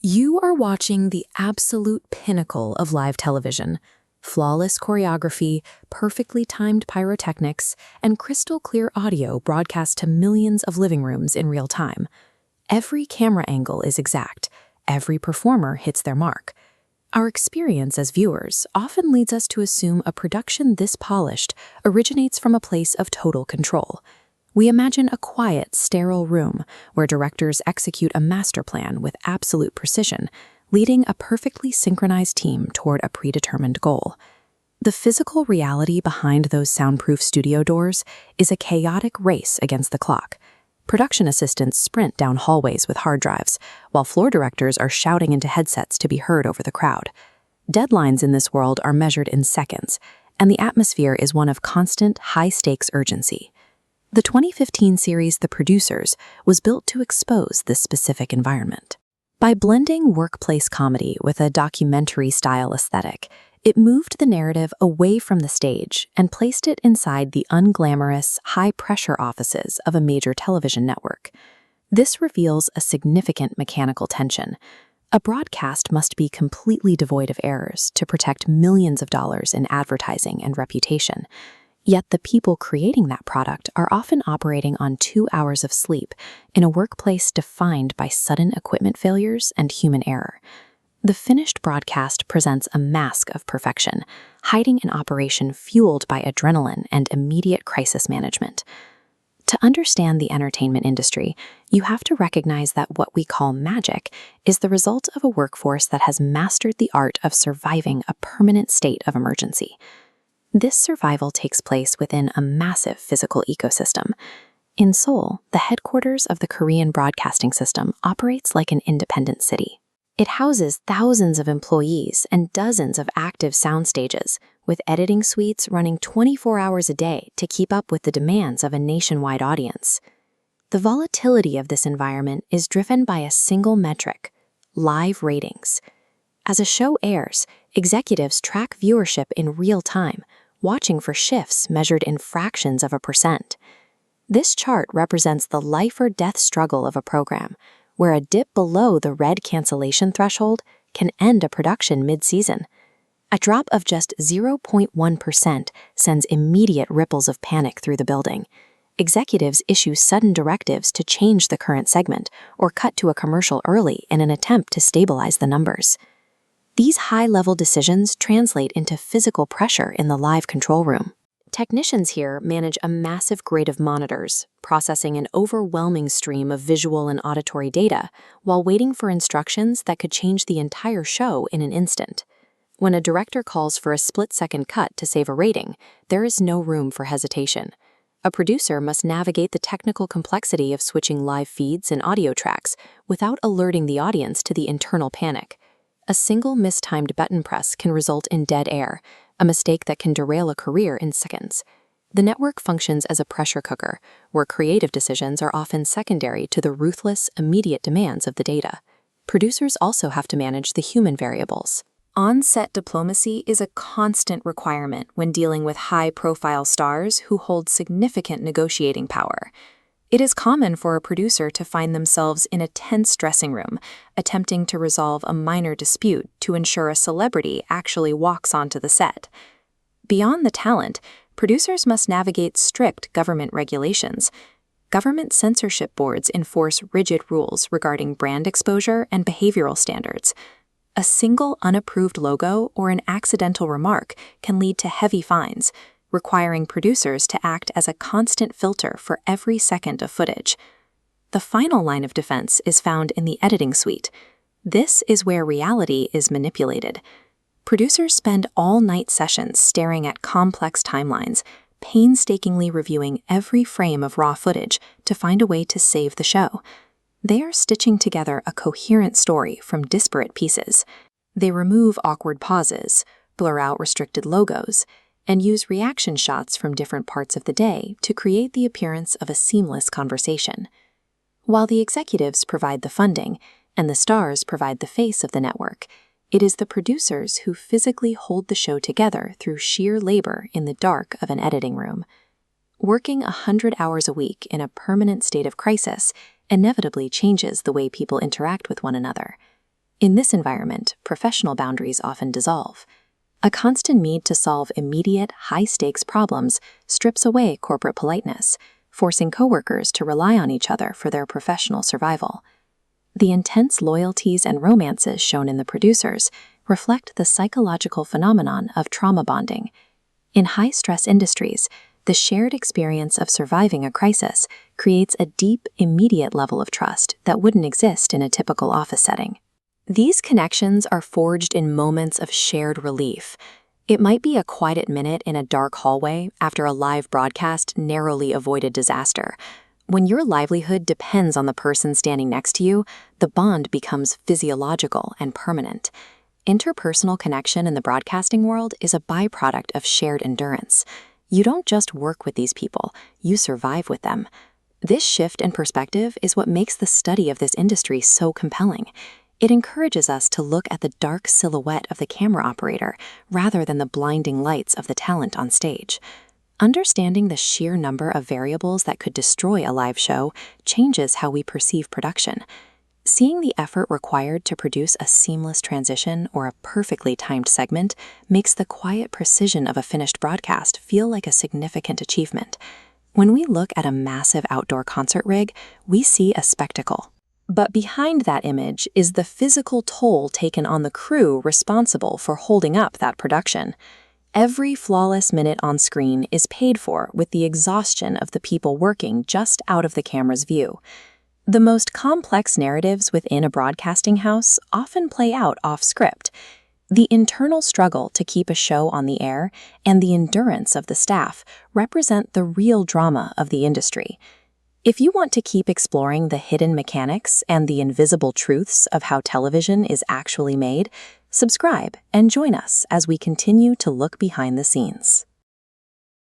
You are watching the absolute pinnacle of live television. Flawless choreography, perfectly timed pyrotechnics, and crystal clear audio broadcast to millions of living rooms in real time. Every camera angle is exact. Every performer hits their mark. Our experience as viewers often leads us to assume a production this polished originates from a place of total control. We imagine a quiet, sterile room where directors execute a master plan with absolute precision, leading a perfectly synchronized team toward a predetermined goal. The physical reality behind those soundproof studio doors is a chaotic race against the clock. Production assistants sprint down hallways with hard drives, while floor directors are shouting into headsets to be heard over the crowd. Deadlines in this world are measured in seconds, and the atmosphere is one of constant, high-stakes urgency. The 2015 series The Producers was built to expose this specific environment. By blending workplace comedy with a documentary-style aesthetic, it moved the narrative away from the stage and placed it inside the unglamorous, high-pressure offices of a major television network. This reveals a significant mechanical tension. A broadcast must be completely devoid of errors to protect millions of dollars in advertising and reputation. Yet the people creating that product are often operating on 2 hours of sleep in a workplace defined by sudden equipment failures and human error. The finished broadcast presents a mask of perfection, hiding an operation fueled by adrenaline and immediate crisis management. To understand the entertainment industry, you have to recognize that what we call magic is the result of a workforce that has mastered the art of surviving a permanent state of emergency. This survival takes place within a massive physical ecosystem. In Seoul, the headquarters of the Korean Broadcasting System operates like an independent city. It houses thousands of employees and dozens of active sound stages, with editing suites running 24 hours a day to keep up with the demands of a nationwide audience. The volatility of this environment is driven by a single metric: live ratings. As a show airs, executives track viewership in real time, watching for shifts measured in fractions of a percent. This chart represents the life or death struggle of a program, where a dip below the red cancellation threshold can end a production mid-season. A drop of just 0.1% sends immediate ripples of panic through the building. Executives issue sudden directives to change the current segment or cut to a commercial early in an attempt to stabilize the numbers. These high-level decisions translate into physical pressure in the live control room. Technicians here manage a massive grid of monitors, processing an overwhelming stream of visual and auditory data while waiting for instructions that could change the entire show in an instant. When a director calls for a split-second cut to save a rating, there is no room for hesitation. A producer must navigate the technical complexity of switching live feeds and audio tracks without alerting the audience to the internal panic. A single mistimed button press can result in dead air, a mistake that can derail a career in seconds. The network functions as a pressure cooker, where creative decisions are often secondary to the ruthless, immediate demands of the data. Producers also have to manage the human variables. On-set diplomacy is a constant requirement when dealing with high-profile stars who hold significant negotiating power. It is common for a producer to find themselves in a tense dressing room, attempting to resolve a minor dispute to ensure a celebrity actually walks onto the set. Beyond the talent, producers must navigate strict government regulations. Government censorship boards enforce rigid rules regarding brand exposure and behavioral standards. A single unapproved logo or an accidental remark can lead to heavy fines, requiring producers to act as a constant filter for every second of footage. The final line of defense is found in the editing suite. This is where reality is manipulated. Producers spend all-night sessions staring at complex timelines, painstakingly reviewing every frame of raw footage to find a way to save the show. They are stitching together a coherent story from disparate pieces. They remove awkward pauses, blur out restricted logos, and use reaction shots from different parts of the day to create the appearance of a seamless conversation. While the executives provide the funding and the stars provide the face of the network, it is the producers who physically hold the show together through sheer labor in the dark of an editing room. Working 100 hours a week in a permanent state of crisis inevitably changes the way people interact with one another. In this environment, professional boundaries often dissolve. A constant need to solve immediate, high-stakes problems strips away corporate politeness, forcing coworkers to rely on each other for their professional survival. The intense loyalties and romances shown in the producers reflect the psychological phenomenon of trauma bonding. In high-stress industries, the shared experience of surviving a crisis creates a deep, immediate level of trust that wouldn't exist in a typical office setting. These connections are forged in moments of shared relief. It might be a quiet minute in a dark hallway after a live broadcast narrowly avoided disaster. When your livelihood depends on the person standing next to you, the bond becomes physiological and permanent. Interpersonal connection in the broadcasting world is a byproduct of shared endurance. You don't just work with these people, you survive with them. This shift in perspective is what makes the study of this industry so compelling. It encourages us to look at the dark silhouette of the camera operator rather than the blinding lights of the talent on stage. Understanding the sheer number of variables that could destroy a live show changes how we perceive production. Seeing the effort required to produce a seamless transition or a perfectly timed segment makes the quiet precision of a finished broadcast feel like a significant achievement. When we look at a massive outdoor concert rig, we see a spectacle. But behind that image is the physical toll taken on the crew responsible for holding up that production. Every flawless minute on screen is paid for with the exhaustion of the people working just out of the camera's view. The most complex narratives within a broadcasting house often play out off-script. The internal struggle to keep a show on the air and the endurance of the staff represent the real drama of the industry. If you want to keep exploring the hidden mechanics and the invisible truths of how television is actually made, subscribe and join us as we continue to look behind the scenes.